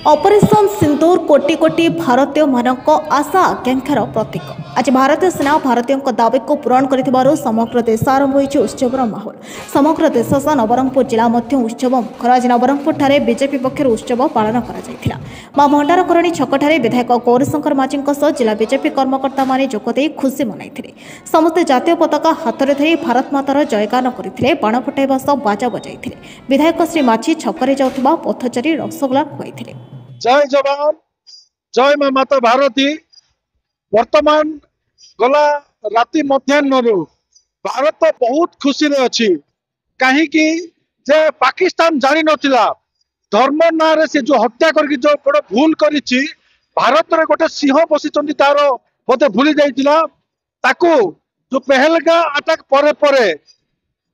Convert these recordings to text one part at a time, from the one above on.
Operation सिंदूर कोटी कोटी भारतीय मानक आशा आकांक्षार प्रतीक। आज भारतीय सेना भारतीयों दाबी को पूरण कर समग्र देश आरंभ होइछि उत्सवर माहौल। समग्र देश सह नवरंगपुर जिला मध्य उत्सव मुखर। आज नवरंगपुर ठारे बीजेपी पक्षर उत्सव पालन करा मां भंडारकरणी छकठारे विधायक गौरीशंकर माझी जिला बीजेपी कर्मकर्ता माने जोगदे खुशी मनाइथिले। समस्ते जातीय पताका हाथ में धरी भारत मातार जयगान करथिले, बाण फटाइबा सह बाजा बजाइथिले। विधायक श्री माझी छकरे जाउथबा पथचारी रसगोला खुआइथिले। जय जवान जय मां माता भारती। वर्तमान गला राति मध्याह्न भारत बहुत खुशी रे अछि कहीं जे पाकिस्तान जानी नथिला धर्म ना रे से जो हत्या करके जो बड़ भूल करिछि। भारत रे गोटे सिंह बसिचंती तार बोते भूली जाइतिला। ताकू जो पहलगा अटैक परे परे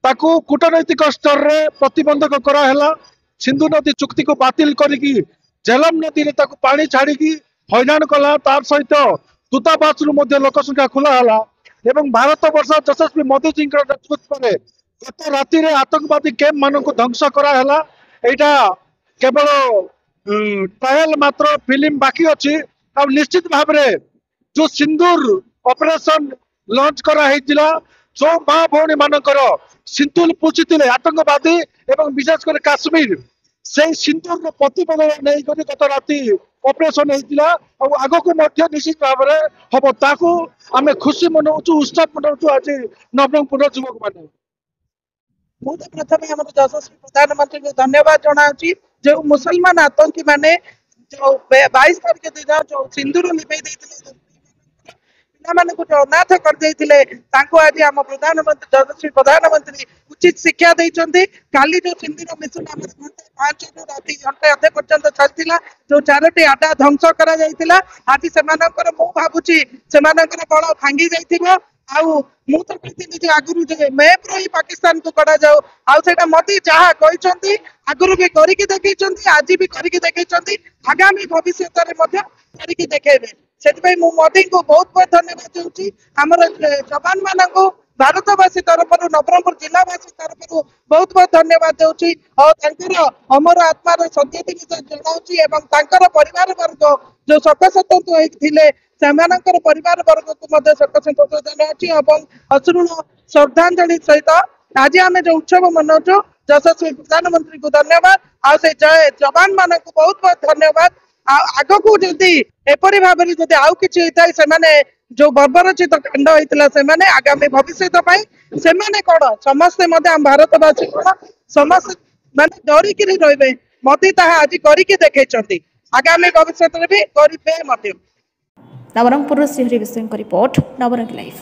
ताकू कूटनैतिक स्तर रे प्रतिबंधक करा हैला। सिंधु नदी चुक्ति को बातिल करिकी झेलम नदी रे ताकू पानी छाड़ी हैरान कला। तार सहित दूतावास लोक संख्या खोला है एवं भारत वर्ष यशस्वी मोदी जी नेतृत्व में गत राति रे आतंकवादी कैंप मान को ध्वंस कराला। यहाँ केवल ट्रायल मात्र फिल्म बाकी अच्छी। निश्चित भाव में जो सिंदूर ऑपरेशन लॉन्च करा जो माँ भौणी मानकर सिंदूर पूछी आतंकवादी एवं विशेषकर काश्मीर से सिंदूर प्रतिबंध नहीं गत राति ऑपरेशन आग को निश्चित भाव में हम ताकू आम खुशी मनाऊँ उत्साह मनाऊँ। आज नवरंगपुर युवक मैंने मुझे प्रथम यशस्वी प्रधानमंत्री को धन्यवाद जनाऊँ जो मुसलमान आतंकी माने जो 22 तारीख दिन जो सिंदूर लिपे पिला जो अनाथ कर आज आम प्रधानमंत्री यशस्वी प्रधानमंत्री उचित शिक्षा देते। काली जो सिंदूर मिशन 5 रु राति घंटे अधे पर्यंत चलता जो 4टी आडा ध्वंस कर आज से भावुची से बल भांगी जा मु तो कहती आगुरी मैप रो पाकिस्तान को कड़ा जाओ आउटा मोदी जहाँ कहते आगुरी भी करके देखते आज भी करके देखते आगामी भविष्य करके देखेबे। से मोदी को बहुत बहुत धन्यवाद दूसरी आमर जवान मान भारतवासी तरफ नवरंगपुर जिलावासी तरफ बहुत बहुत धन्यवाद दूसरी और अमर आत्मार सद्गति जनाऊँगी परिवार वर्ग जो शोकसंतप्त होते परिवार वर्ग को शोकसंतप्त जनाऊँगी अश्रुण श्रद्धांजलि सहित आज आम जो उत्सव मनाऊँ यशस्वी प्रधानमंत्री को धन्यवाद आ जय जवान मान को बहुत बहुत धन्यवाद। आग को जदि एपरी भाव में जदि आउ किछि होता है से जो बर्बरचित कांड होता है आगामी भविष्य से कौन समस्ते आम भारतवासी कौन समस्त माने डरिक रे मोदी ताहा आज करके देखते आगामी भविष्य भी करेंगे। नवरंगपुर श्रीहरि विषय रिपोर्ट नवरंग लाइव।